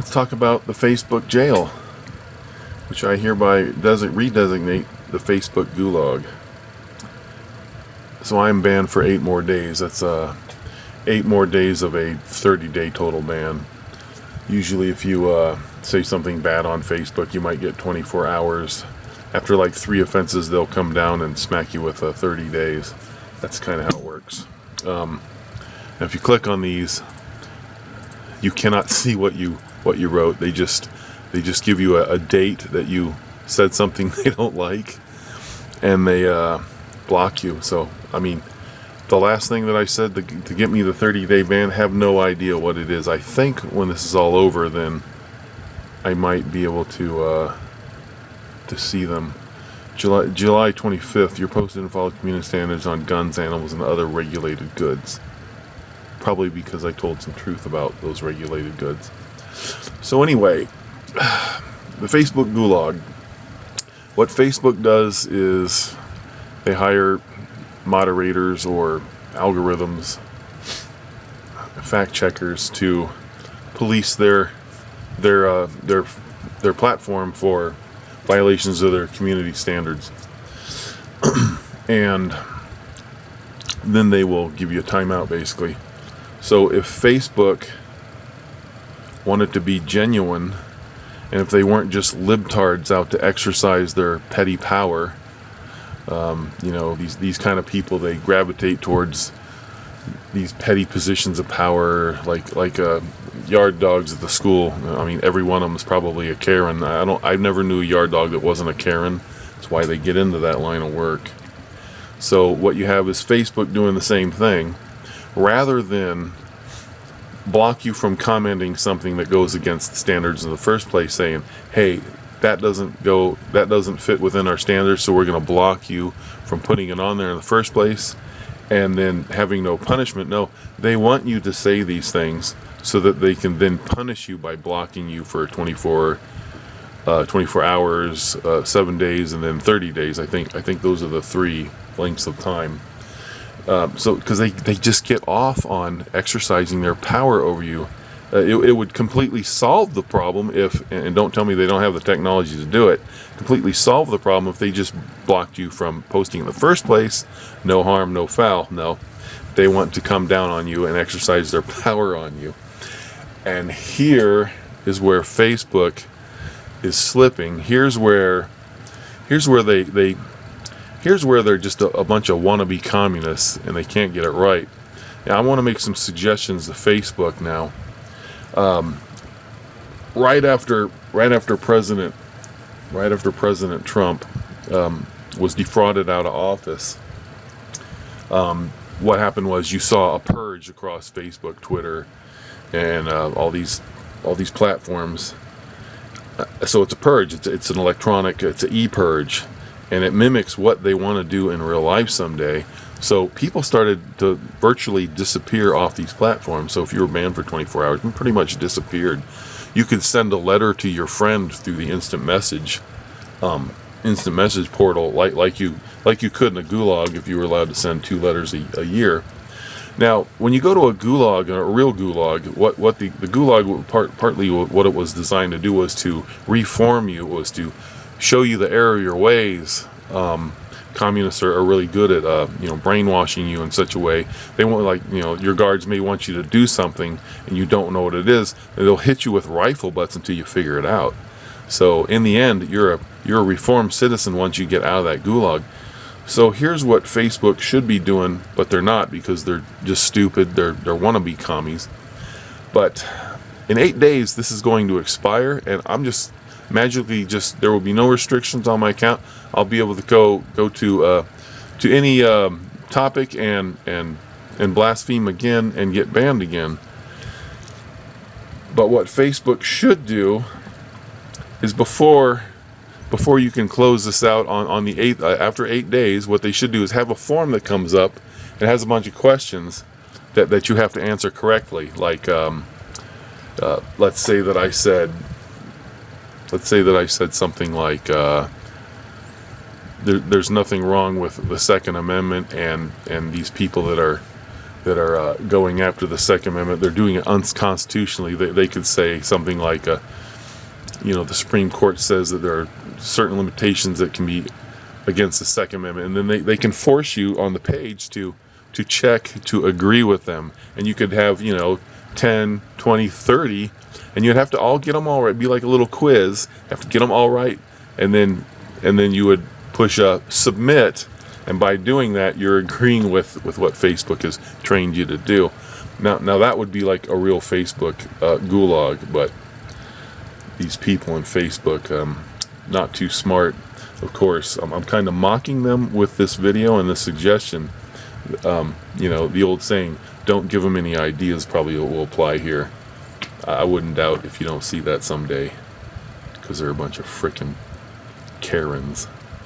Let's talk about the Facebook jail, which I hereby redesignate the Facebook GULAG. So I'm banned for 8 more days. That's 8 more days of a 30-day total ban. Usually if you say something bad on Facebook, you might get 24 hours. After like 3 offenses, they'll come down and smack you with 30 days. That's kind of how it works. Now if you click on these, you cannot see what you wrote. They just give you a date that you said something they don't like, and they block you. So I mean, the last thing that I said to get me the 30-day ban, have no idea what it is. I think when this is all over, then I might be able to see them. July 25th, you're posted and followed community standards on guns, animals, and other regulated goods. Probably because I told some truth about those regulated goods. So anyway, the Facebook GULAG. What Facebook does is they hire moderators or algorithms, fact checkers, to police their platform for violations of their community standards. And then they will give you a timeout, basically. So if Facebook wanted to be genuine, and if they weren't just libtards out to exercise their petty power, these kind of people, they gravitate towards these petty positions of power, like yard dogs at the school. I mean, every one of them is probably a Karen. I never knew a yard dog that wasn't a Karen. That's why they get into that line of work. So what you have is Facebook doing the same thing. Rather than block you from commenting something that goes against the standards in the first place, saying, hey, that doesn't fit within our standards, so we're going to block you from putting it on there in the first place, and then having no punishment. No, they want you to say these things so that they can then punish you by blocking you for 24 hours, 7 days, and then 30 days. I think those are the 3 lengths of time. So because they just get off on exercising their power over you. It would completely solve the problem if, and don't tell me they don't have the technology to do it, completely solve the problem if they just blocked you from posting in the first place. No harm, no foul. No, they want to come down on you and exercise their power on you. And here is where Facebook is slipping. Here's where they're just a bunch of wannabe communists, and they can't get it right. Now, I want to make some suggestions to Facebook now. Right after President Trump was defrauded out of office, what happened was you saw a purge across Facebook, Twitter, and all these platforms. So it's a purge. It's an e-purge. And it mimics what they want to do in real life someday. So people started to virtually disappear off these platforms. So if you were banned for 24 hours, you pretty much disappeared. You could send a letter to your friend through the instant message portal, like you could in a gulag if you were allowed to send 2 letters a year. Now, when you go to a gulag, a real gulag, what the gulag partly what it was designed to do was to reform you, was to show you the error of your ways. Communists are really good at brainwashing you in such a way. They want, your guards may want you to do something and you don't know what it is, and they'll hit you with rifle butts until you figure it out. So in the end, you're a reformed citizen once you get out of that gulag. So here's what Facebook should be doing, but they're not, because they're just stupid. They're wannabe commies. But in 8 days, this is going to expire, and I'm just magically there will be no restrictions on my account. I'll be able to go to any topic and blaspheme again and get banned again. But what Facebook should do is before you can close this out on the 8th, after 8 days, what they should do is have a form that comes up and has a bunch of questions that you have to answer correctly. Like let's say that I said something like there's nothing wrong with the Second Amendment and these people that are that are going after the Second Amendment. They're doing it unconstitutionally. They could say something like, the Supreme Court says that there are certain limitations that can be against the Second Amendment, and then they can force you on the page to check to agree with them, and you could have 10, 20, 30, and you'd have to all get them all right. It'd be like a little quiz. Have to get them all right, and then you would push submit. And by doing that, you're agreeing with what Facebook has trained you to do. Now that would be like a real Facebook gulag, but these people on Facebook, not too smart. Of course, I'm kind of mocking them with this video and this suggestion. The old saying, "Don't give them any ideas," probably will apply here. I wouldn't doubt if you don't see that someday, because they're a bunch of frickin' Karens.